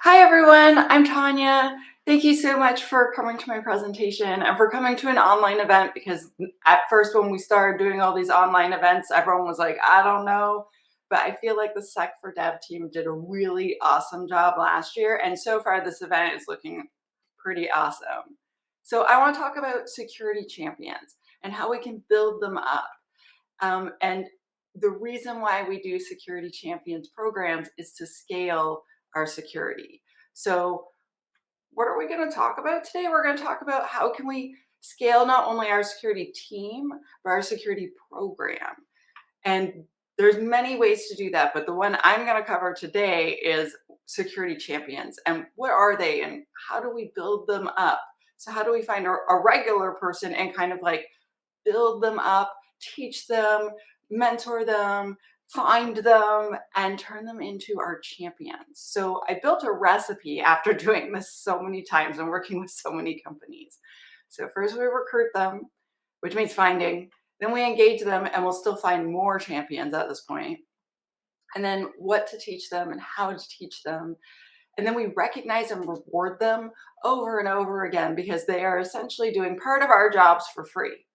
Hi everyone, I'm Tanya. Thank you so much for coming to my presentation and for coming to an online event, because at first when we started doing all these online events, everyone was like, I don't know. But I feel like the sec4dev team did a really awesome job last year, and so far this event is looking pretty awesome. So I want to talk about security champions and how we can build them up. And the reason why we do security champions programs is to scale our security. So what are we going to talk about today? We're going to talk about how can we scale not only our security team, but our security program. And there's many ways to do that, but the one I'm going to cover today is security champions. And what are they and how do we build them up? So how do we find a regular person and kind of like build them up, teach them, mentor them, find them, and turn them into our champions? So I built a recipe after doing this so many times and working with so many companies. So first we recruit them, which means finding, then we engage them, and we'll still find more champions at this point. And then what to teach them and how to teach them. And then we recognize and reward them over and over again, because they are essentially doing part of our jobs for free.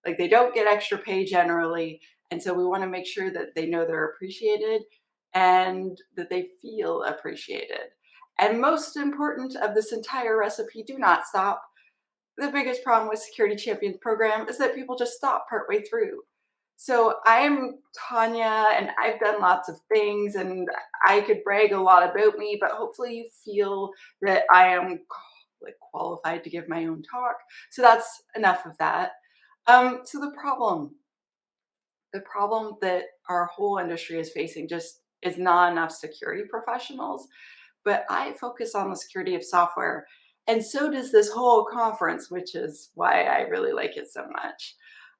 Like, they don't get extra pay generally. And so we want to make sure that they know they're appreciated and that they feel appreciated. And most important of this entire recipe, do not stop. The biggest problem with Security Champions program is that people just stop partway through. So I am Tanya, and I've done lots of things, and I could brag a lot about me, but hopefully you feel that I am qualified to give my own talk. So that's enough of that. So the problem that our whole industry is facing just is not enough security professionals. But I focus on the security of software, and so does this whole conference, which is why I really like it so much.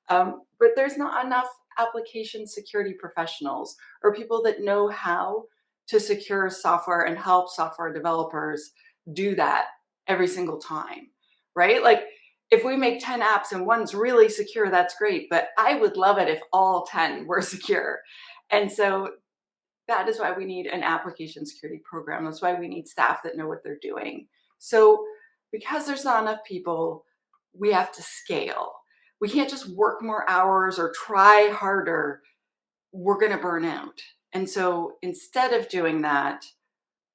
But there's not enough application security professionals or people that know how to secure software and help software developers do that every single time, right? Like, if we make 10 apps and one's really secure, that's great, but I would love it if all 10 were secure. And so that is why we need an application security program. That's why we need staff that know what they're doing. So because there's not enough people, we have to scale. We can't just work more hours or try harder. We're going to burn out. And so instead of doing that,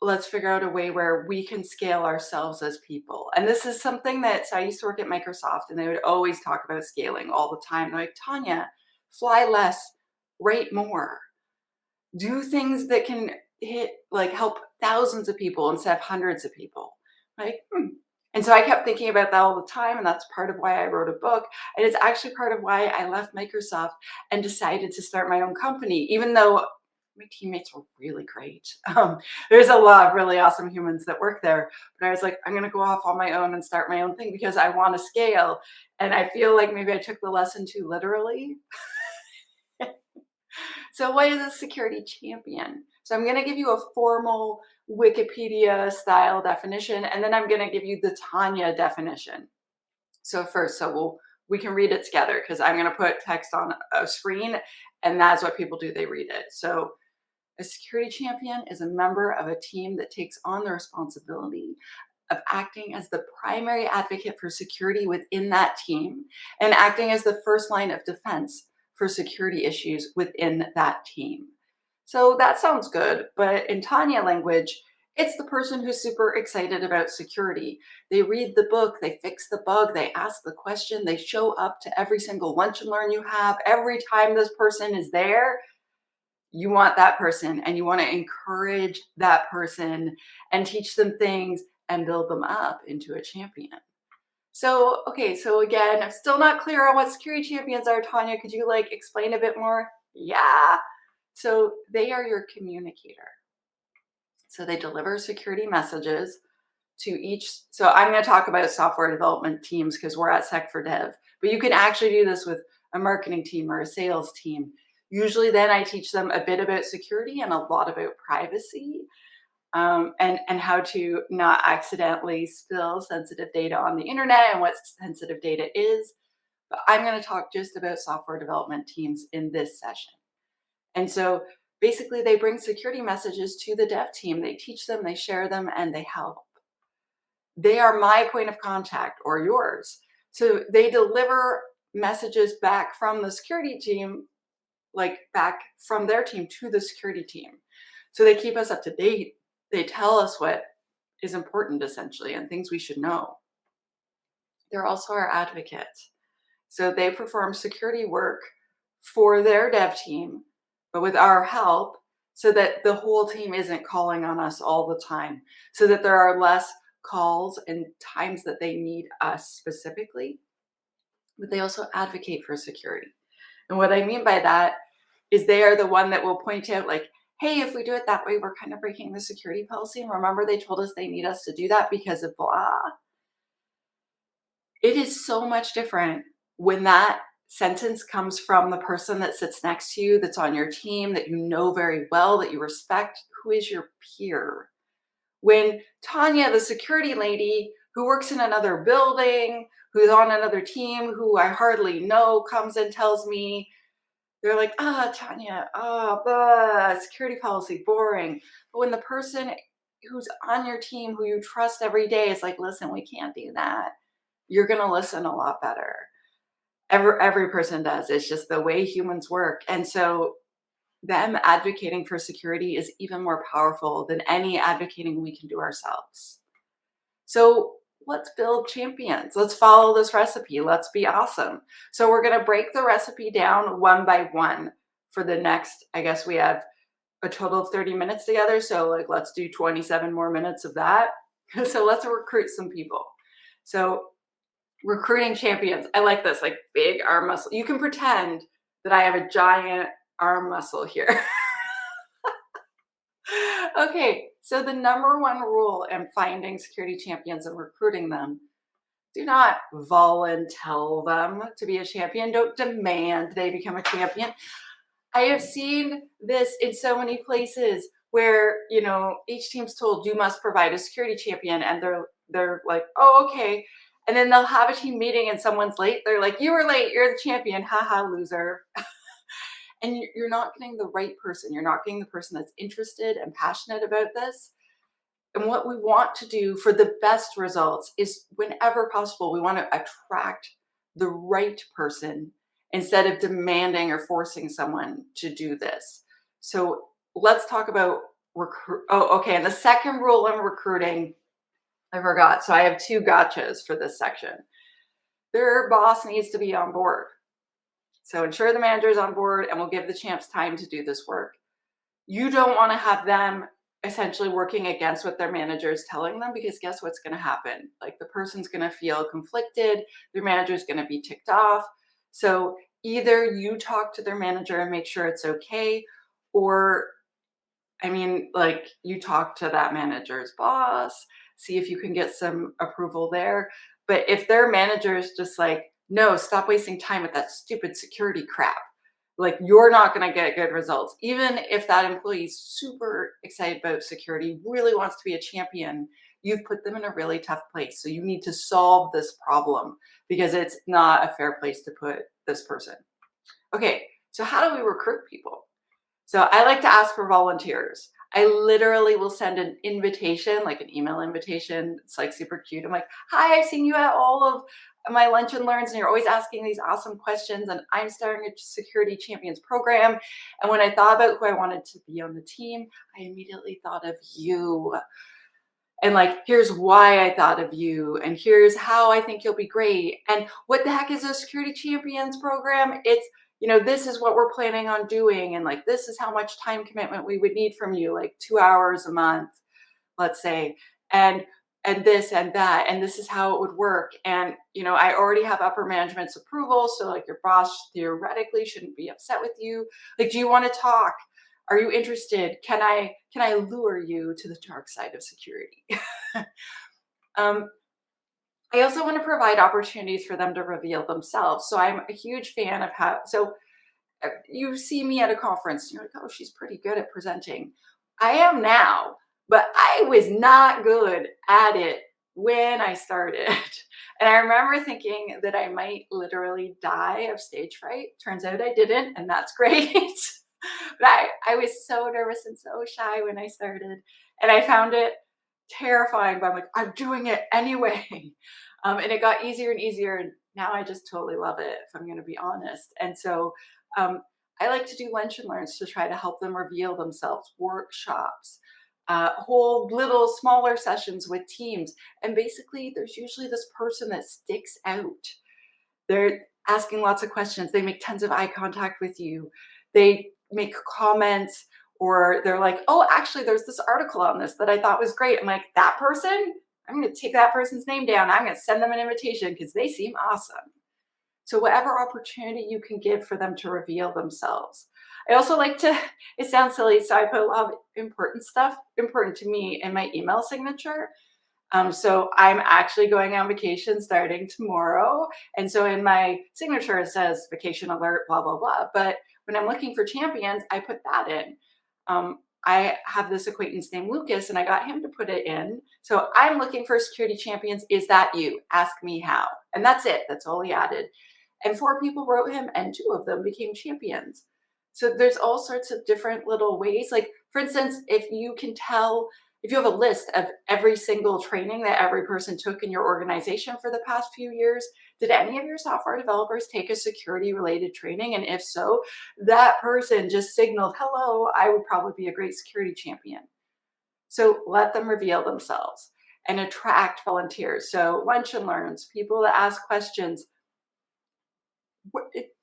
let's figure out a way where we can scale ourselves as people. And this is something that, so I used to work at Microsoft, and they would always talk about scaling all the time. They're like, Tanya, fly less, rate more. Do things that can help thousands of people instead of hundreds of people. And so I kept thinking about that all the time, and that's part of why I wrote a book. And it's actually part of why I left Microsoft and decided to start my own company, even though my teammates were really great. There's a lot of really awesome humans that work there, but I was like, I'm going to go off on my own and start my own thing because I want to scale. And I feel like maybe I took the lesson too literally. So what is a security champion? So I'm going to give you a formal Wikipedia style definition, and then I'm going to give you the Tanya definition. So first, we can read it together, because I'm going to put text on a screen, and that's what people do. They read it. So a security champion is a member of a team that takes on the responsibility of acting as the primary advocate for security within that team and acting as the first line of defense for security issues within that team. So that sounds good, but in Tanya language, it's the person who's super excited about security. They read the book, they fix the bug, they ask the question, they show up to every single lunch and learn you have. Every time this person is there, you want that person, and you want to encourage that person and teach them things and build them up into a champion. So, okay, so again, I'm still not clear on what security champions are. Tanya, could you explain a bit more? Yeah. So they are your communicator. So they deliver security messages to each. So I'm going to talk about software development teams because we're at sec4dev, but you can actually do this with a marketing team or a sales team. Usually then I teach them a bit about security and a lot about privacy. And how to not accidentally spill sensitive data on the internet and what sensitive data is. But I'm going to talk just about software development teams in this session. And so Basically, they bring security messages to the dev team. They teach them, they share them, and they help. They are my point of contact or yours. So they deliver messages back from the security team, like back from their team to the security team. So they keep us up to date. They tell us what is important, essentially, and things we should know. They're also our advocates. So they perform security work for their dev team, but with our help, so that the whole team isn't calling on us all the time, so that there are less calls and times that they need us specifically. But they also advocate for security. And what I mean by that is they are the one that will point out, like, hey, if we do it that way, we're kind of breaking the security policy. And remember, they told us they need us to do that because of blah. It is so much different when that sentence comes from the person that sits next to you, that's on your team, that you know very well, that you respect, who is your peer. When Tanya, the security lady who works in another building, who's on another team, who I hardly know, comes and tells me, they're like, Tanya, security policy, boring. But when the person who's on your team, who you trust every day, is like, listen, we can't do that, you're going to listen a lot better. Every person does. It's just the way humans work. And so them advocating for security is even more powerful than any advocating we can do ourselves. So let's build champions. Let's follow this recipe. Let's be awesome. So we're going to break the recipe down one by one for the next, I guess we have a total of 30 minutes together. So like, let's do 27 more minutes of that. So let's recruit some people. So recruiting champions. I like this, like big arm muscle. You can pretend that I have a giant arm muscle here. Okay, so the number one rule in finding security champions and recruiting them: do not volunteer them to be a champion. Don't demand they become a champion. I have seen this in so many places where, each team's told you must provide a security champion, and they're like, oh, okay. And then they'll have a team meeting and someone's late. They're like, you were late, you're the champion, haha, loser. And you're not getting the right person. You're not getting the person that's interested and passionate about this. And what we want to do for the best results is, whenever possible, we want to attract the right person instead of demanding or forcing someone to do this. So let's talk about and the second rule in recruiting, I forgot. So I have two gotchas for this section. Their boss needs to be on board. So ensure the manager is on board, and we'll give the champs time to do this work. You don't want to have them essentially working against what their manager is telling them, because guess what's going to happen? Like, the person's going to feel conflicted. Their manager is going to be ticked off. So either you talk to their manager and make sure it's okay, or you talk to that manager's boss, see if you can get some approval there. But if their manager is just like, no, stop wasting time with that stupid security crap, like, you're not going to get good results. Even if that employee is super excited about security, really wants to be a champion, you've put them in a really tough place. So you need to solve this problem, because it's not a fair place to put this person. Okay, so how do we recruit people? So I like to ask for volunteers. I literally will send an invitation, like an email invitation. It's like super cute. I'm like, hi, I've seen you at all of my lunch and learns, and you're always asking these awesome questions, and I'm starting a security champions program. And when I thought about who I wanted to be on the team, I immediately thought of you. And like, here's why I thought of you, and here's how I think you'll be great. And what the heck is a security champions program? It's, this is what we're planning on doing. And like, this is how much time commitment we would need from you, like 2 hours a month, let's say. And this and that, and this is how it would work. And, I already have upper management's approval. So like, your boss theoretically shouldn't be upset with you. Like, do you want to talk? Are you interested? Can I lure you to the dark side of security? I also want to provide opportunities for them to reveal themselves. So I'm a huge fan of so you see me at a conference, you're like, oh, she's pretty good at presenting. I am now, but I was not good at it when I started. And I remember thinking that I might literally die of stage fright. Turns out I didn't, and that's great. But I was so nervous and so shy when I started, and I found it terrifying, but I'm like, I'm doing it anyway. And it got easier and easier, and now I just totally love it, if I'm gonna be honest. And so I like to do lunch and learns to try to help them reveal themselves, workshops, whole little smaller sessions with teams. And basically, there's usually this person that sticks out. They're asking lots of questions. They make tons of eye contact with you. They make comments, or they're like, oh, actually, there's this article on this that I thought was great. I'm like, that person? I'm going to take that person's name down. I'm going to send them an invitation because they seem awesome. So whatever opportunity you can give for them to reveal themselves. I also like to, it sounds silly, so I put a lot of important stuff, important to me, in my email signature. So I'm actually going on vacation starting tomorrow. And so in my signature, it says vacation alert, blah, blah, blah. But when I'm looking for champions, I put that in. I have this acquaintance named Lucas, and I got him to put it in. So I'm looking for security champions. Is that you? Ask me how. And that's it. That's all he added. And 4 people wrote him, and 2 of them became champions. So there's all sorts of different little ways. Like, for instance, if you have a list of every single training that every person took in your organization for the past few years, did any of your software developers take a security related training? And if so, that person just signaled, hello, I would probably be a great security champion. So let them reveal themselves and attract volunteers. So lunch and learns, people that ask questions.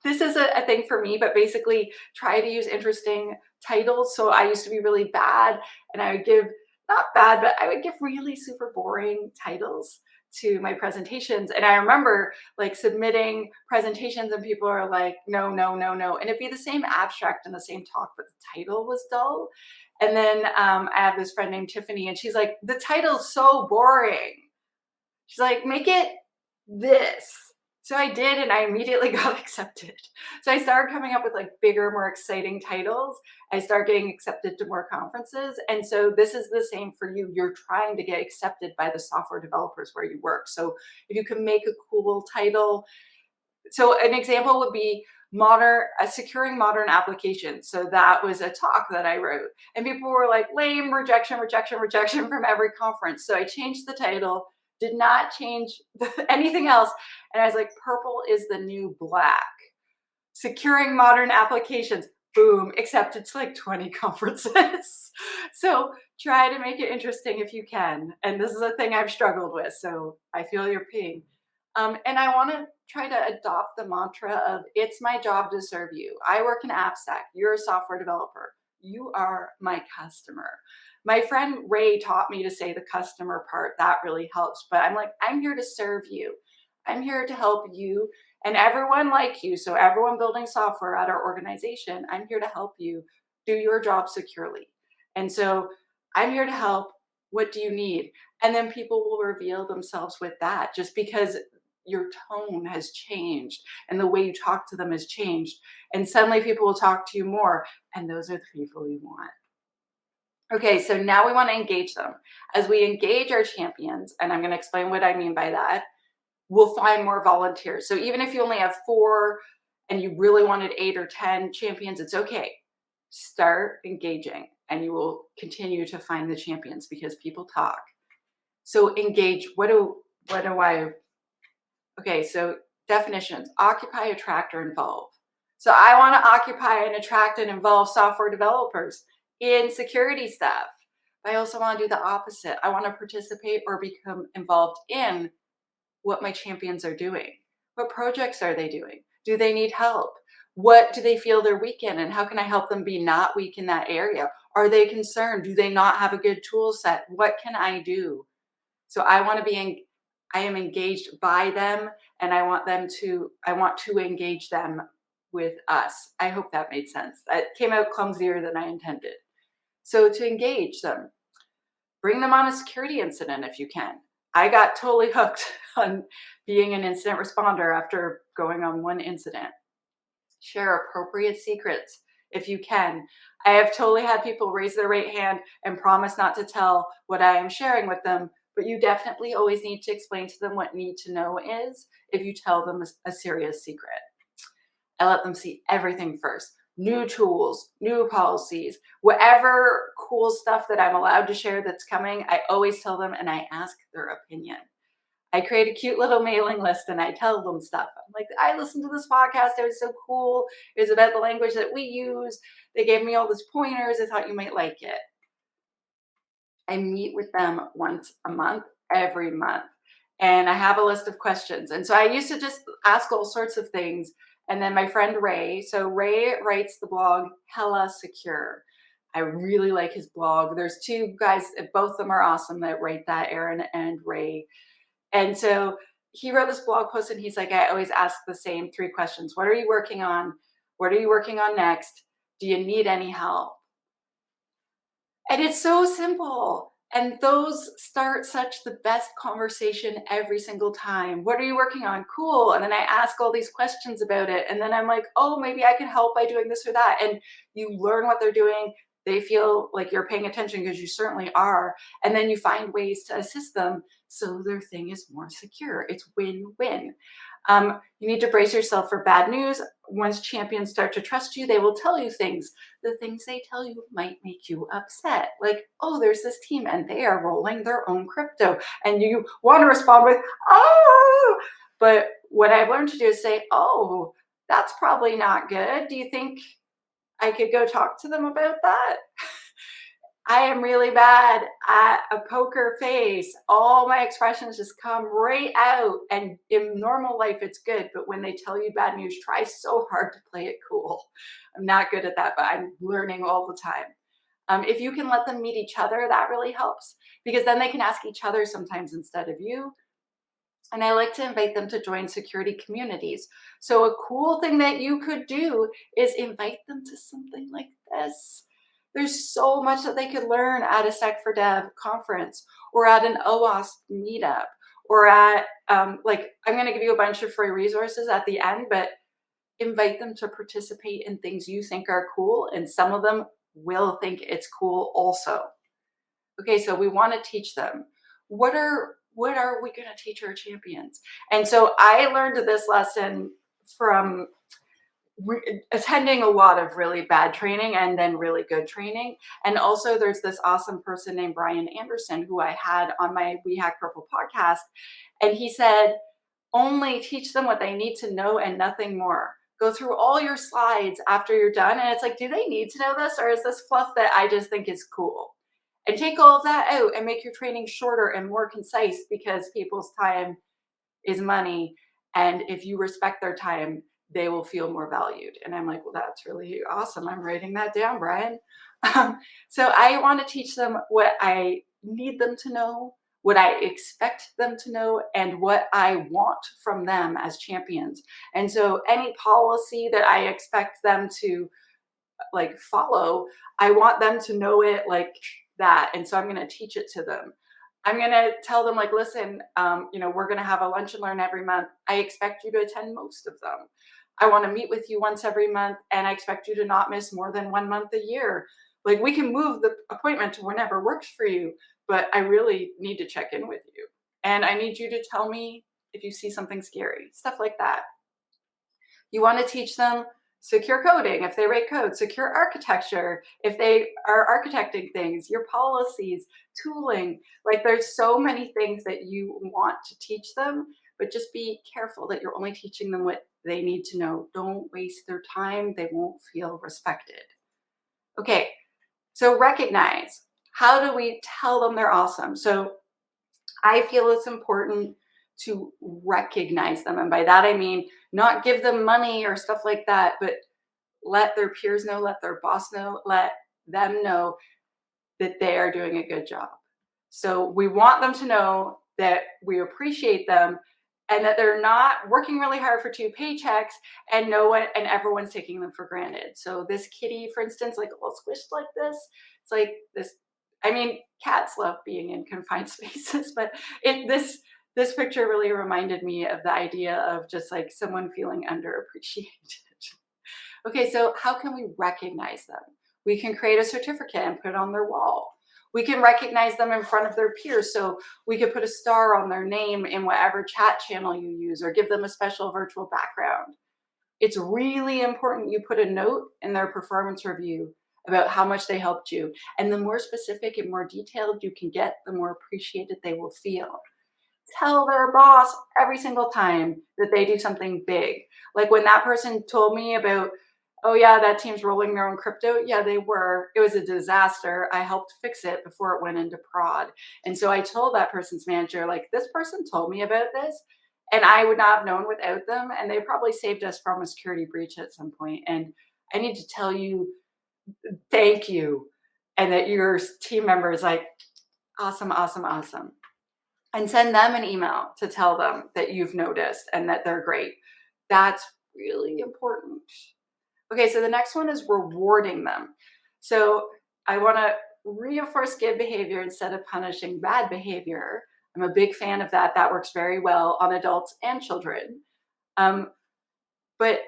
This is a thing for me, but basically try to use interesting titles. So I used to be really bad, and I would give, not bad, but I would give really super boring titles to my presentations. And I remember like submitting presentations and people are like, no, no, no, no. And it'd be the same abstract and the same talk, but the title was dull. And then I have this friend named Tiffany, and she's like, the title's so boring. She's like, make it this. So I did, and I immediately got accepted. So I started coming up with like bigger, more exciting titles. I started getting accepted to more conferences. And so this is the same for you. You're trying to get accepted by the software developers where you work. So if you can make a cool title. So an example would be securing modern applications. So that was a talk that I wrote, and people were like, lame, rejection, rejection, rejection from every conference. So I changed the title, did not change anything else. And I was like, purple is the new black. Securing modern applications, boom, accepted to like 20 conferences. So try to make it interesting if you can. And this is a thing I've struggled with, so I feel your pain. And I want to try to adopt the mantra of, it's my job to serve you. I work in AppStack. You're a software developer. You are my customer. My friend Ray taught me to say the customer part. That really helps. But I'm like, I'm here to serve you. I'm here to help you and everyone like you. So everyone building software at our organization, I'm here to help you do your job securely. And so I'm here to help. What do you need? And then people will reveal themselves with that, just because your tone has changed and the way you talk to them has changed. And suddenly people will talk to you more. And those are the people you want. Okay, so now we want to engage them. As we engage our champions, and I'm going to explain what I mean by that, we'll find more volunteers. So even if you only have 4 and you really wanted 8 or 10 champions, it's okay. Start engaging and you will continue to find the champions because people talk. So engage, okay, so definitions: occupy, attract, or involve. So I want to occupy and attract and involve software developers in security stuff. But I also want to do the opposite. I want to participate or become involved in what my champions are doing. What projects are they doing? Do they need help? What do they feel they're weak in? And how can I help them be not weak in that area? Are they concerned? Do they not have a good tool set? What can I do? So I am engaged by them, and I want to engage them with us. I hope that made sense. That came out clumsier than I intended. So to engage them, bring them on a security incident if you can. I got totally hooked on being an incident responder after going on one incident. Share appropriate secrets if you can. I have totally had people raise their right hand and promise not to tell what I am sharing with them, but you definitely always need to explain to them what need to know is if you tell them a serious secret. I let them see everything first. new tools, new policies, whatever cool stuff that I'm allowed to share that's coming, I always tell them and I ask their opinion. I create a cute little mailing list and I tell them stuff. I'm like, I listened to this podcast. It was so cool. It was about the language that we use. They gave me all these pointers. I thought you might like it. I meet with them once a month, every month. And I have a list of questions. And so I used to just ask all sorts of things. And then my friend Ray, so Ray writes the blog Hella Secure. I really like his blog. There's two guys, both of them are awesome that write that, Aaron and Ray. And so he wrote this blog post and he's like, I always ask the same 3 questions. What are you working on? What are you working on next? Do you need any help? And it's so simple. And those start such the best conversation every single time. What are you working on? Cool. And then I ask all these questions about it. And then I'm like, oh, maybe I can help by doing this or that. And you learn what they're doing. They feel like you're paying attention because you certainly are. And then you find ways to assist them so their thing is more secure. It's win-win. You need to brace yourself for bad news. Once champions start to trust you, they will tell you things. The things they tell you might make you upset. Like, oh, there's this team and they are rolling their own crypto. And you want to respond with, oh, but what I've learned to do is say, oh, that's probably not good. Do you think I could go talk to them about that? I am really bad at a poker face. All my expressions just come right out. And in normal life, it's good. But when they tell you bad news, try so hard to play it cool. I'm not good at that, but I'm learning all the time. If you can let them meet each other, that really helps because then they can ask each other sometimes instead of you. And I like to invite them to join security communities. So a cool thing that you could do is invite them to something like this. There's so much that they could learn at a sec4dev conference or at an OWASP meetup or at, I'm going to give you a bunch of free resources at the end, but invite them to participate in things you think are cool. And some of them will think it's cool also. Okay, so we want to teach them. What are we going to teach our champions? And so I learned this lesson from attending a lot of really bad training and then really good training. And also there's this awesome person named Brian Anderson who I had on my We Hack Purple podcast. And he said, only teach them what they need to know and nothing more. Go through all your slides after you're done. And it's like, do they need to know this? Or is this fluff that I just think is cool? And take all of that out and make your training shorter and more concise because people's time is money. And if you respect their time, they will feel more valued. And I'm like, well, that's really awesome. I'm writing that down, Brian. So I want to teach them what I need them to know, what I expect them to know, and what I want from them as champions. And so any policy that I expect them to follow, I want them to know it like that. And so I'm going to teach it to them. I'm going to tell them listen, we're going to have a lunch and learn every month. I expect you to attend most of them. I want to meet with you once every month and I expect you to not miss more than 1 month a year. We can move the appointment to whenever works for you, but I really need to check in with you. And I need you to tell me if you see something scary, stuff like that. You want to teach them secure coding if they write code, secure architecture if they are architecting things, your policies, tooling. There's so many things that you want to teach them, but just be careful that you're only teaching them what they need to know. Don't waste their time. They won't feel respected. Okay, so recognize. How do we tell them they're awesome? So I feel it's important to recognize them. And by that, I mean, not give them money or stuff like that, but let their peers know, let their boss know, let them know that they are doing a good job. So we want them to know that we appreciate them and that they're not working really hard for 2 paychecks and everyone's taking them for granted. So this kitty, for instance, all squished like this, it's like this. I mean, cats love being in confined spaces, but this picture really reminded me of the idea of just someone feeling underappreciated. Okay, so how can we recognize them? We can create a certificate and put it on their wall. We can recognize them in front of their peers. So we could put a star on their name in whatever chat channel you use or give them a special virtual background. it's really important you put a note in their performance review about how much they helped you. And the more specific and more detailed you can get, the more appreciated they will feel. Tell their boss every single time that they do something big. Like when that person told me about, oh yeah, that team's rolling their own crypto. Yeah, they were. It was a disaster. I helped fix it before it went into prod. And so I told that person's manager, like, this person told me about this and I would not have known without them. And they probably saved us from a security breach at some point. And I need to tell you, thank you. And that your team member is like, awesome, awesome, awesome. And send them an email to tell them that you've noticed and that they're great. That's really important. Okay, so the next one is rewarding them. So I want to reinforce good behavior instead of punishing bad behavior. I'm a big fan of that. That works very well on adults and children. But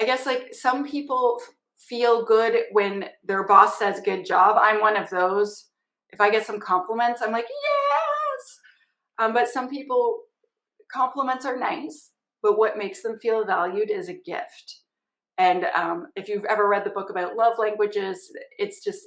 I guess like some people feel good when their boss says good job. I'm one of those. If I get some compliments, I'm like, yes. But some people, compliments are nice, but what makes them feel valued is a gift. And if you've ever read the book about love languages, it's just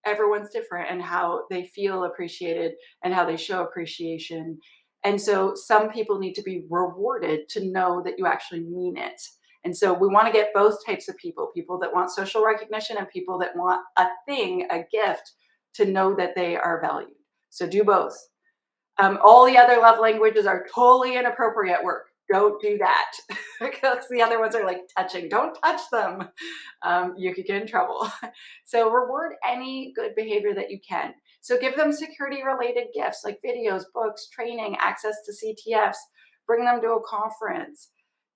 everyone's different and how they feel appreciated and how they show appreciation. And so some people need to be rewarded to know that you actually mean it. And so we want to get both types of people that want social recognition and people that want a thing, a gift, to know that they are valued. So do both. All the other love languages are totally inappropriate work. Don't do that because the other ones are like touching. Don't touch them. You could get in trouble. So reward any good behavior that you can. So give them security related gifts like videos, books, training, access to CTFs, bring them to a conference.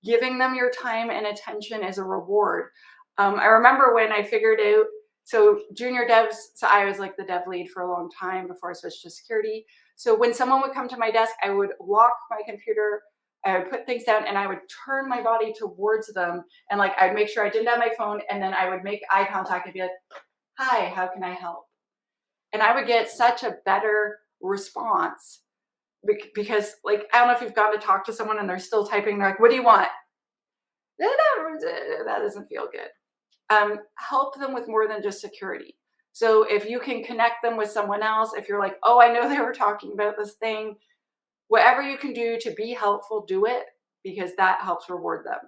Giving them your time and attention is a reward. I remember when I figured out, so junior devs, so I was like the dev lead for a long time before I switched to security. So when someone would come to my desk, I would lock my computer, I would put things down and I would turn my body towards them. And like, I'd make sure I didn't have my phone. And then I would make eye contact and be like, hi, how can I help? And I would get such a better response because like, I don't know if you've gone to talk to someone and they're still typing. They're like, what do you want? That doesn't feel good. Help them with more than just security. So if you can connect them with someone else, if you're like, oh, I know they were talking about this thing, whatever you can do to be helpful, do it because that helps reward them.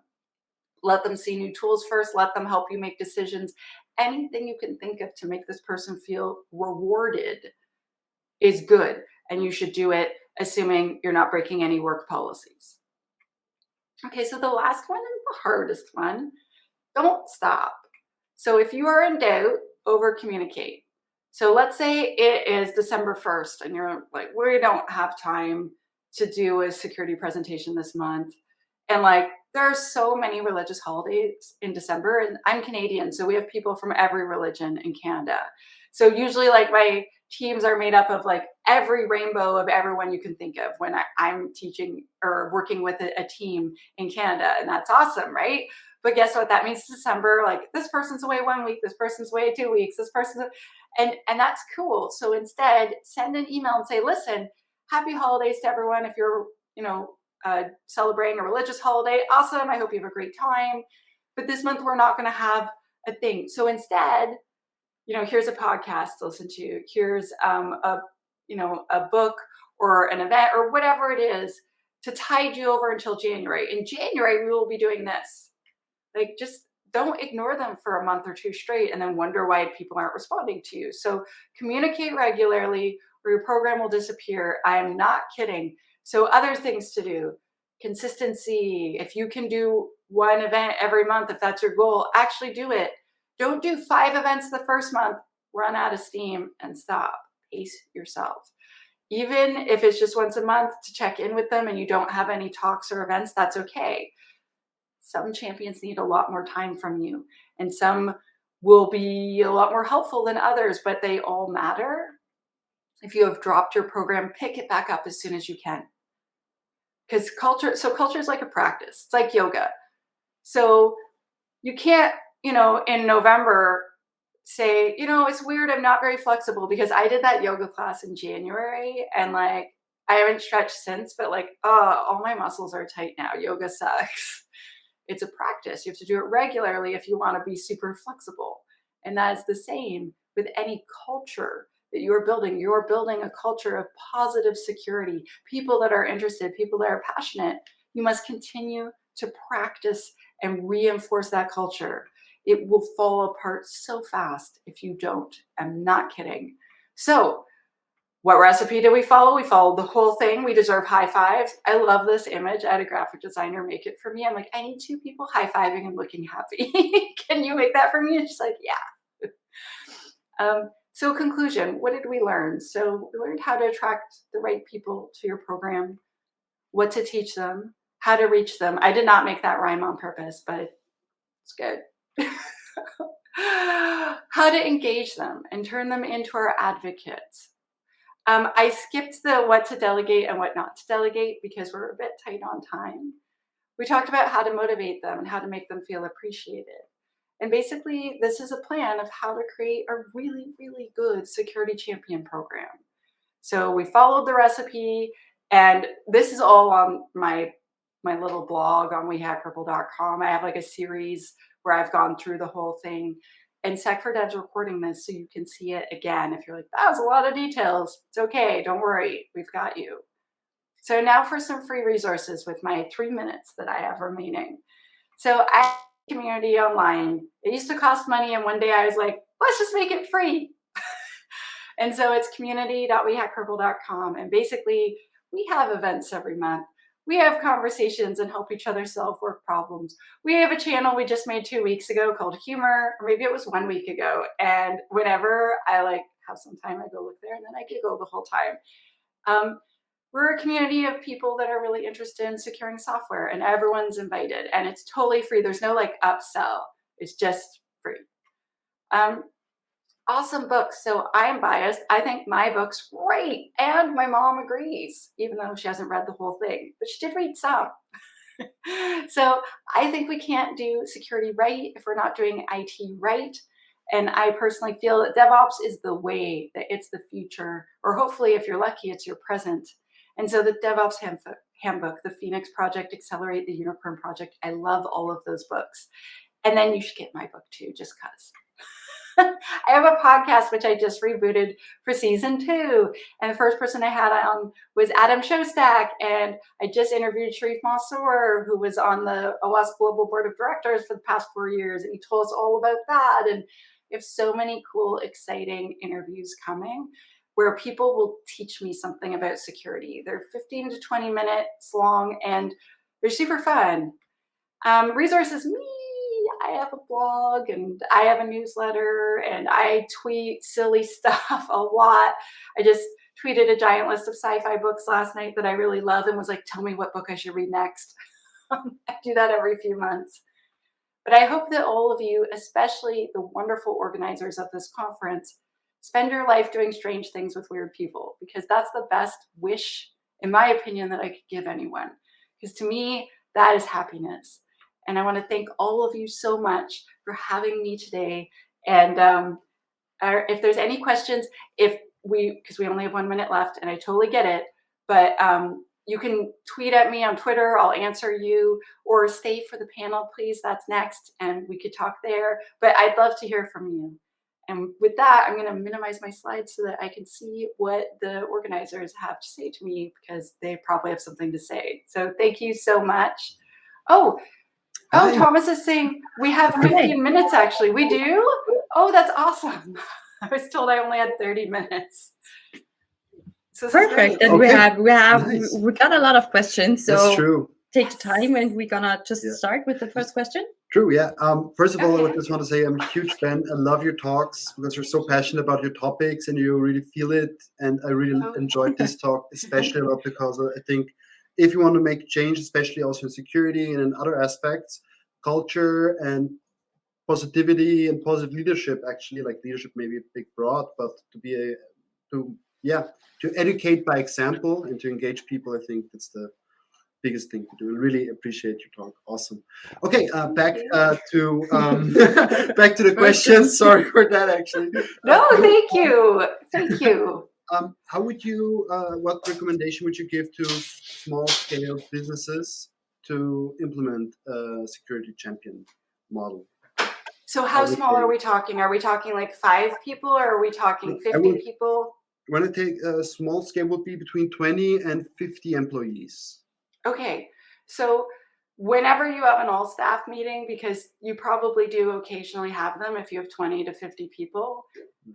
Let them see new tools first. Let them help you make decisions. Anything you can think of to make this person feel rewarded is good. And you should do it assuming you're not breaking any work policies. Okay, so the last one is the hardest one. Don't stop. So if you are in doubt, over communicate. So let's say it is December 1st and you're like, we don't have time to do a security presentation this month. And like, there are so many religious holidays in December and I'm Canadian. So we have people from every religion in Canada. So usually like my teams are made up of like every rainbow of everyone you can think of when I'm teaching or working with a team in Canada. And that's awesome, right? But guess what? That means December, like this person's away 1 week, this person's away 2 weeks, this person's, and that's cool. So instead, send an email and say, listen, happy holidays to everyone. If you're, celebrating a religious holiday, awesome. I hope you have a great time. But this month, we're not going to have a thing. So instead, here's a podcast to listen to. Here's a book or an event or whatever it is to tide you over until January. In January, we will be doing this. Like, just don't ignore them for a month or two straight and then wonder why people aren't responding to you. So communicate regularly or your program will disappear. I am not kidding. So other things to do, consistency. If you can do one event every month, if that's your goal, actually do it. Don't do 5 events the first month, run out of steam and stop. Pace yourself. Even if it's just once a month to check in with them and you don't have any talks or events, that's okay. Some champions need a lot more time from you, and some will be a lot more helpful than others, but they all matter. If you have dropped your program, pick it back up as soon as you can. Because culture is like a practice. It's like yoga. So you can't, in November say, it's weird, I'm not very flexible because I did that yoga class in January and like, I haven't stretched since, but like, oh, all my muscles are tight now. Yoga sucks. It's a practice. You have to do it regularly if you want to be super flexible. And that is the same with any culture that you're building. You're building a culture of positive security, people that are interested, people that are passionate. You must continue to practice and reinforce that culture. It will fall apart so fast if you don't. I'm not kidding. So, what recipe do we follow? We followed the whole thing. We deserve high fives. I love this image. I had a graphic designer make it for me. I'm like, I need 2 people high-fiving and looking happy. Can you make that for me? And she's like, yeah. So conclusion, what did we learn? So we learned how to attract the right people to your program, what to teach them, how to reach them. I did not make that rhyme on purpose, but it's good. How to engage them and turn them into our advocates. I skipped the what to delegate and what not to delegate because we're a bit tight on time. We talked about how to motivate them and how to make them feel appreciated. And basically, this is a plan of how to create a really, really good security champion program. So we followed the recipe, and this is all on my little blog on wehackpurple.com. I have like a series where I've gone through the whole thing. And sec4dev's recording this so you can see it again. If you're like, that was a lot of details, it's okay, don't worry, we've got you. So now for some free resources with my 3 minutes that I have remaining. So I have a community online. It used to cost money, and one day I was like, let's just make it free. And so it's community.wehackpurple.com. And basically, we have events every month. We have conversations and help each other solve work problems. We have a channel we just made 2 weeks ago called Humor, or maybe it was 1 week ago. And whenever I have some time, I go look there and then I giggle the whole time. We're a community of people that are really interested in securing software, and everyone's invited, and it's totally free. There's no upsell. It's just free. Awesome books. So I'm biased. I think my book's great. And my mom agrees, even though she hasn't read the whole thing, but she did read some. So I think we can't do security right if we're not doing IT right. And I personally feel that DevOps is the way, that it's the future, or hopefully if you're lucky, it's your present. And so the DevOps handbook, the Phoenix Project, Accelerate, the Unicorn Project, I love all of those books. And then you should get my book too, just because. I have a podcast which I just rebooted for season 2, and the first person I had on was Adam Shostak, and I just interviewed Sharif Mansour, who was on the OWASP Global Board of Directors for the past 4 years, and he told us all about that. And we have so many cool, exciting interviews coming where people will teach me something about security. They're 15 to 20 minutes long, and they're super fun. Resources, me. I have a blog and I have a newsletter and I tweet silly stuff a lot. I just tweeted a giant list of sci-fi books last night that I really love and was like, tell me what book I should read next. I do that every few months. But I hope that all of you, especially the wonderful organizers of this conference, spend your life doing strange things with weird people, because that's the best wish, in my opinion, that I could give anyone. Because to me, that is happiness. And I want to thank all of you so much for having me today. And if there's any questions, because we only have 1 minute left, and I totally get it, but you can tweet at me on Twitter. I'll answer you, or stay for the panel, please. That's next, and we could talk there. But I'd love to hear from you. And with that, I'm going to minimize my slides so that I can see what the organizers have to say to me, because they probably have something to say. So thank you so much. Oh, Thomas is saying we have 15 minutes, actually. We do? Oh, that's awesome. I was told I only had 30 minutes. So perfect. And okay. we got a lot of questions. So that's true. Take the time, and we're gonna just start with the first question. True, yeah. First of all, I just want to say I'm a huge fan. I love your talks because you're so passionate about your topics and you really feel it. And I really enjoyed this talk, especially a lot, because I think if you want to make change, especially also in security and in other aspects, culture and positivity and positive leadership, actually, like leadership may be a big broad, but to educate by example and to engage people, I think that's the biggest thing to do. I really appreciate your talk. Awesome. Okay, back to the questions. Sorry for that, actually. No, thank you. Thank you. How would you? What recommendation would you give to small-scale businesses to implement a security champion model? So how small are we talking? Are we talking like 5 people, or are we talking 50 people? When I take a small scale, would be between 20 and 50 employees. Okay, so whenever you have an all staff meeting, because you probably do occasionally have them if you have 20 to 50 people,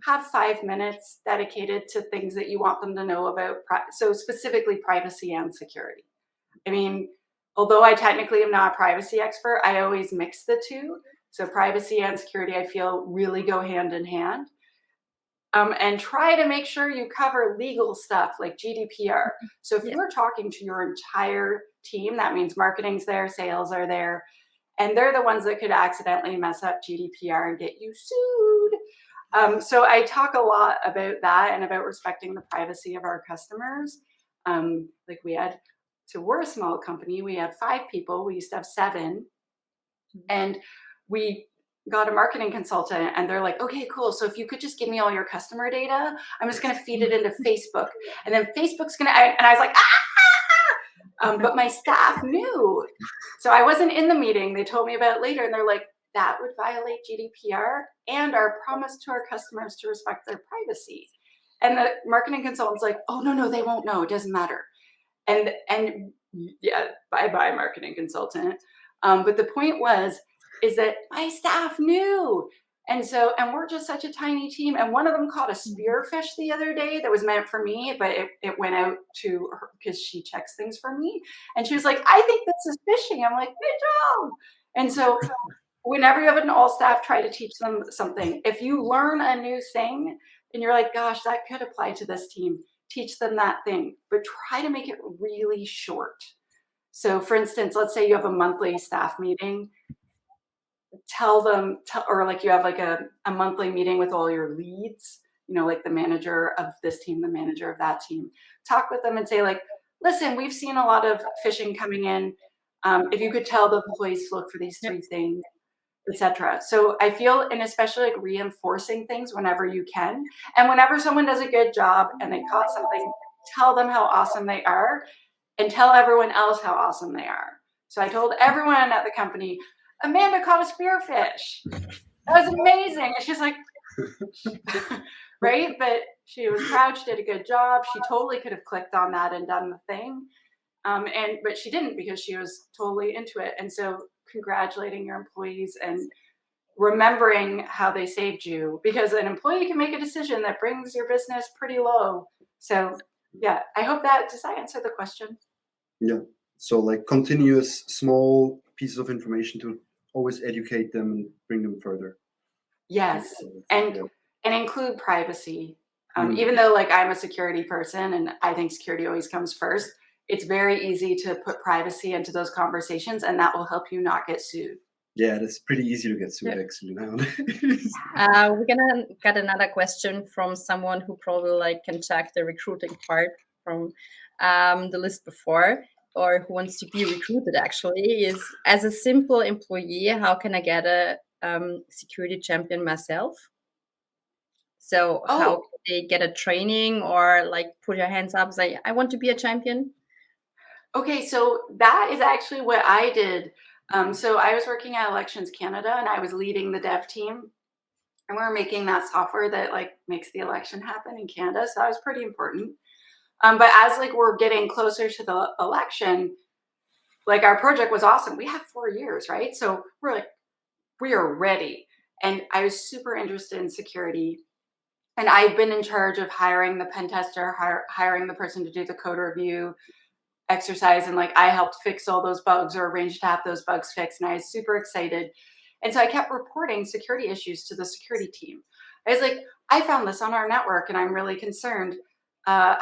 have 5 minutes dedicated to things that you want them to know about, so specifically privacy and security. I mean, although I technically am not a privacy expert, I always mix the two. So privacy and security, I feel, really go hand in hand. And try to make sure you cover legal stuff like GDPR. So if you're talking to your entire team, that means marketing's there, sales are there, and they're the ones that could accidentally mess up GDPR and get you sued. So I talk a lot about that and about respecting the privacy of our customers. Like we're a small company. We had 5 people. We used to have 7. And we got a marketing consultant, and they're like, okay, cool. So if you could just give me all your customer data, I'm just going to feed it into Facebook. And then Facebook's going to, and I was like, but my staff knew. So I wasn't in the meeting. They told me about it later, and they're like, that would violate GDPR and our promise to our customers to respect their privacy. And the marketing consultant's like, oh, no, they won't know. It doesn't matter. And yeah, bye-bye, marketing consultant. But the point is that my staff knew. And we're just such a tiny team. And one of them caught a spearfish the other day that was meant for me, but it went out to her because she checks things for me. And she was like, I think this is phishing. I'm like, good job. And so whenever you have an all staff, try to teach them something. If you learn a new thing and you're like, gosh, that could apply to this team, teach them that thing, but try to make it really short. So for instance, let's say you have a monthly staff meeting. Tell them, or like you have like a monthly meeting with all your leads, like the manager of this team, the manager of that team. Talk with them and say like, listen, we've seen a lot of phishing coming in. If you could tell the employees to look for these 3 things, etc. So I feel, and especially like reinforcing things whenever you can. And whenever someone does a good job and they caught something, tell them how awesome they are and tell everyone else how awesome they are. So I told everyone at the company, Amanda caught a spearfish. That was amazing. And she's like, right? But she was proud. She did a good job. She totally could have clicked on that and done the thing. But she didn't because she was totally into it. And so congratulating your employees and remembering how they saved you, because an employee can make a decision that brings your business pretty low. So yeah, I hope does that answer the question? Yeah. So like continuous small pieces of information to always educate them and bring them further. Yes. And include privacy. Even though like I'm a security person and I think security always comes first, it's very easy to put privacy into those conversations, and that will help you not get sued. Yeah, that's pretty easy to get sued actually now. We're gonna get another question from someone who probably can check the recruiting part from the list before, or who wants to be recruited actually, is as a simple employee, how can I get a security champion myself? So how can they get a training, or like put your hands up, say, I want to be a champion? Okay, so that is actually what I did. So I was working at Elections Canada, and I was leading the dev team, and we were making that software that like makes the election happen in Canada. So that was pretty important. But as like we're getting closer to the election, like our project was awesome. We have 4 years, right? So we're like, we are ready. And I was super interested in security. And I've been in charge of hiring the pen tester, hiring the person to do the code review exercise. And like I helped fix all those bugs or arrange to have those bugs fixed. And I was super excited. And so I kept reporting security issues to the security team. I was like, I found this on our network and I'm really concerned. Can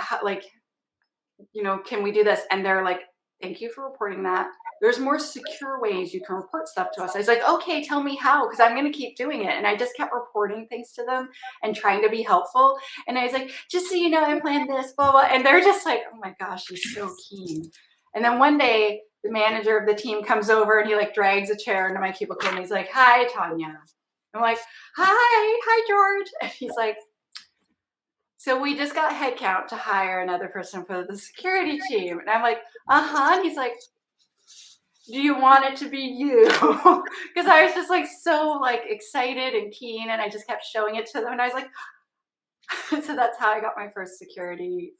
we do this? And they're like, thank you for reporting that. There's more secure ways you can report stuff to us. I was like, okay, tell me how, because I'm going to keep doing it. And I just kept reporting things to them and trying to be helpful. And I was like, just so you know, I planned this, blah, blah. And they're just like, oh my gosh, she's so keen. And then one day the manager of the team comes over and he like drags a chair into my cubicle and he's like, hi, Tanya. I'm like, hi, George. And he's like, so we just got headcount to hire another person for the security team. And I'm like, and he's like, do you want it to be you? Because I was just like so like excited and keen, and I just kept showing it to them, and I was like, so that's how I got my first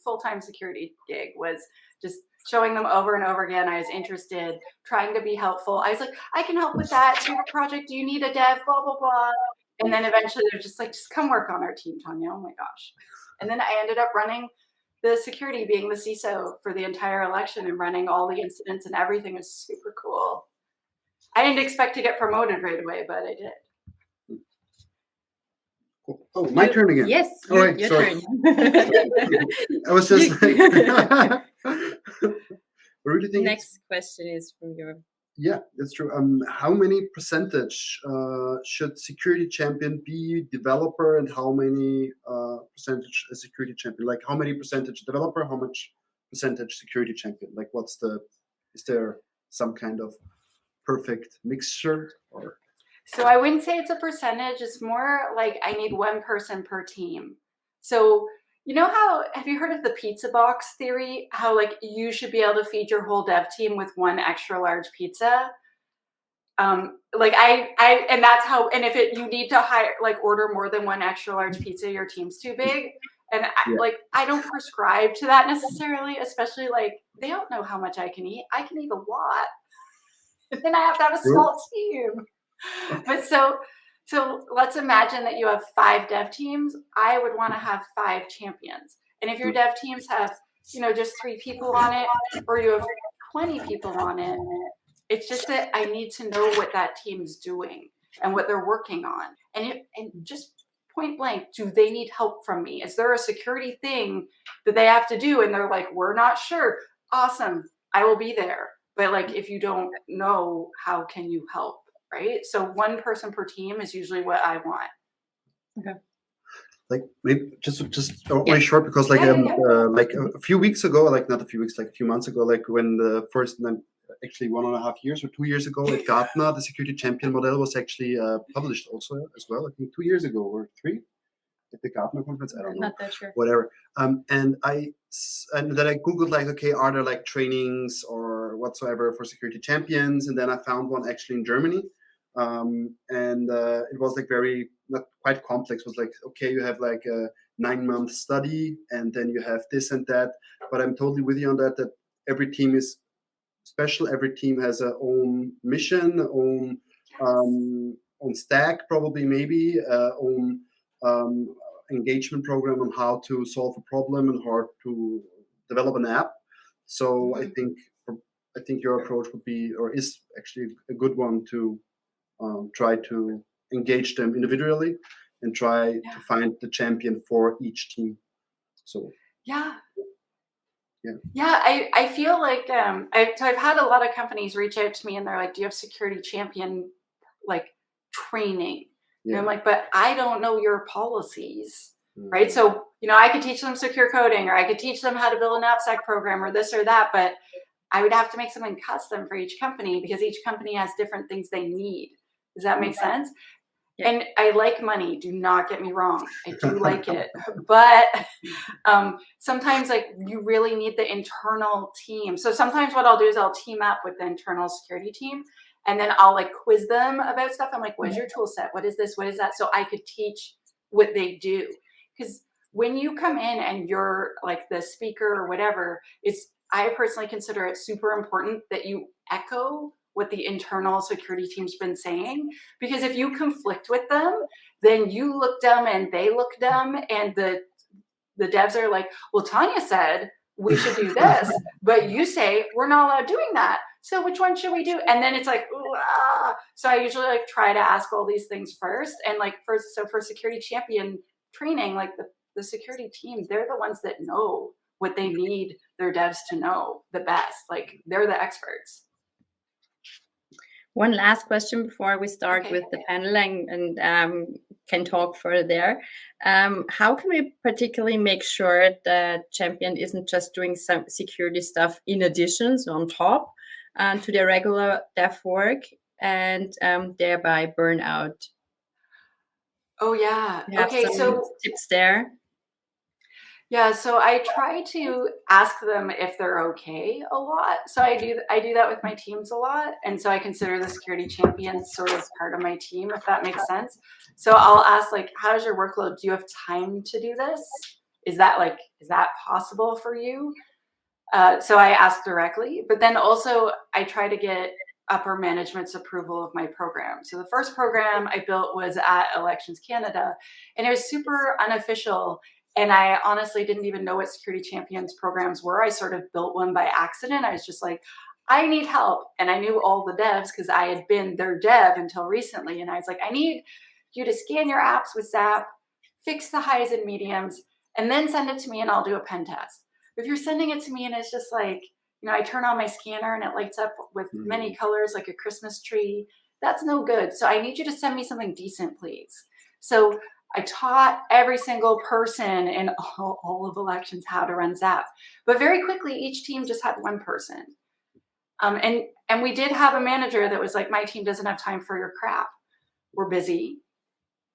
full-time security gig, was just showing them over and over again. I was interested, trying to be helpful. I was like, I can help with that. Do you have a project? Do you need a dev? Blah, blah, blah. And then eventually they're just like, just come work on our team, Tanya. Oh my gosh. And then I ended up running the security, being the CISO for the entire election and running all the incidents, and everything was super cool. I didn't expect to get promoted right away, but I did. Oh, my turn again. Yes, all right, your sorry. turn. I was just like, really think Next question is from your. Yeah, that's true. How many percentage should security champion be developer, and how many percentage a security champion? Like, how many percentage developer, how much percentage security champion? Like, is there some kind of perfect mixture, or? So I wouldn't say it's a percentage. It's more like I need one person per team. So you know how, have you heard of the pizza box theory? How like you should be able to feed your whole dev team with one extra large pizza. Like and that's how, and if you need to order more than one extra large pizza, your team's too big. And I don't prescribe to that necessarily, especially like they don't know how much I can eat. I can eat a lot. And then I have to have a small team. But so let's imagine that you have 5 dev teams. I would want to have 5 champions. And if your dev teams have, just 3 people on it, or you have 20 people on it, it's just that I need to know what that team's doing and what they're working on. And just point blank, do they need help from me? Is there a security thing that they have to do? And they're like, we're not sure. Awesome. I will be there. But like, if you don't know, how can you help? Right? So one person per team is usually what I want. Okay. Like maybe just very short, because like a few weeks ago, like not a few weeks, like a few months ago, like when the first, actually 1.5 years or 2 years ago at Gartner, the security champion model was actually published also as well. I think 2 years ago or 3 at the Gartner conference. I don't know. Not that sure. Whatever. And then I googled like, okay, are there like trainings or whatsoever for security champions? And then I found one actually in Germany. It was like not quite complex. It was like, okay, you have like a 9-month study, and then you have this and that. But I'm totally with you on that every team is special. Every team has their own mission, own stack, probably maybe own engagement program on how to solve a problem and how to develop an app. So I think your approach would be, or is actually a good one, to try to engage them individually and try to find the champion for each team. So I feel like I've had a lot of companies reach out to me, and they're like, do you have security champion like training? And I'm like, but I don't know your policies, right? So I could teach them secure coding, or I could teach them how to build an AppSec program, or this or that, but I would have to make something custom for each company, because each company has different things they need. Does that make sense? Yeah. And I like money. Do not get me wrong. I do like it. But sometimes like you really need the internal team. So sometimes what I'll do is I'll team up with the internal security team, and then I'll like quiz them about stuff. I'm like, what is your tool set? What is this? What is that? So I could teach what they do. Because when you come in and you're like the speaker or whatever, I personally consider it super important that you echo what the internal security team's been saying, because if you conflict with them, then you look dumb and they look dumb, and the devs are like, well, Tanya said we should do this, but you say we're not allowed doing that. So which one should we do? And then it's like, so I usually like try to ask all these things first. And like for security champion training, like the security team, they're the ones that know what they need their devs to know the best. Like they're the experts. One last question before we start with the panel and can talk further there. How can we particularly make sure that champion isn't just doing some security stuff in addition, so on top, to their regular dev work, and thereby burn out? Oh yeah. You have some tips there? Yeah, so I try to ask them if they're okay a lot. So I do that with my teams a lot, and so I consider the security champions sort of part of my team, if that makes sense. So I'll ask like, "How's your workload? Do you have time to do this? Is that possible for you?" So I ask directly, but then also I try to get upper management's approval of my program. So the first program I built was at Elections Canada, and it was super unofficial. And I honestly didn't even know what security champions programs were. I sort of built one by accident. I was just like, I need help. And I knew all the devs because I had been their dev until recently. And I was like, I need you to scan your apps with Zap, fix the highs and mediums, and then send it to me and I'll do a pen test. If you're sending it to me and it's just like, I turn on my scanner and it lights up with many colors like a Christmas tree, that's no good. So I need you to send me something decent, please. So I taught every single person in all of elections how to run Zap. But very quickly, each team just had one person. And we did have a manager that was like, my team doesn't have time for your crap. We're busy.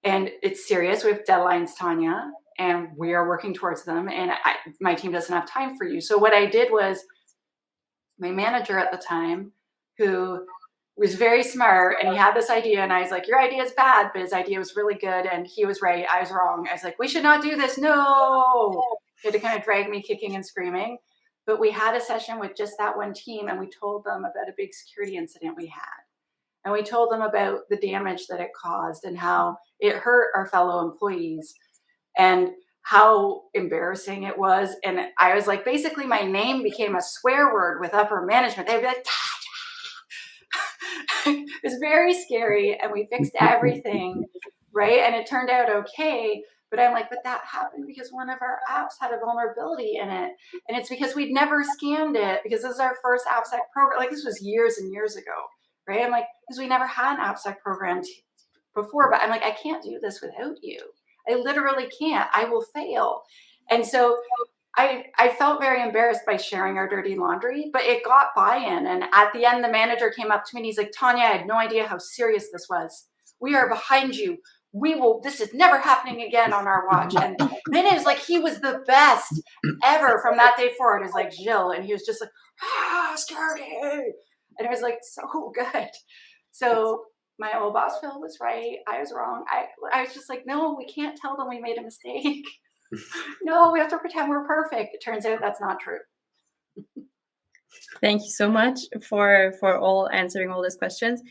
And it's serious. We have deadlines, Tanya, and we are working towards them. And my team doesn't have time for you. So what I did was, my manager at the time, who was very smart, and he had this idea, and I was like, your idea is bad, but his idea was really good, and he was right, I was wrong. I was like, we should not do this, no! He had to kind of drag me kicking and screaming. But we had a session with just that one team, and we told them about a big security incident we had. And we told them about the damage that it caused and how it hurt our fellow employees and how embarrassing it was. And I was like, basically my name became a swear word with upper management. They'd be like, it was very scary, and we fixed everything, right? And it turned out okay. But I'm like, but that happened because one of our apps had a vulnerability in it. And it's because we'd never scanned it, because this is our first AppSec program. Like, this was years and years ago, right? I'm like, because we never had an AppSec program before, but I'm like, I can't do this without you. I literally can't. I will fail. And so I felt very embarrassed by sharing our dirty laundry, but it got buy-in. And at the end, the manager came up to me and he's like, Tanya, I had no idea how serious this was. We are behind you. This is never happening again on our watch. And then it was like, he was the best ever from that day forward. It was like Jill. And he was just like, security. And it was like, so good. So my old boss, Phil, was right. I was wrong. I was just like, no, we can't tell them we made a mistake. No, we have to pretend we're perfect. It turns out that's not true. Thank you so much for all answering all these questions.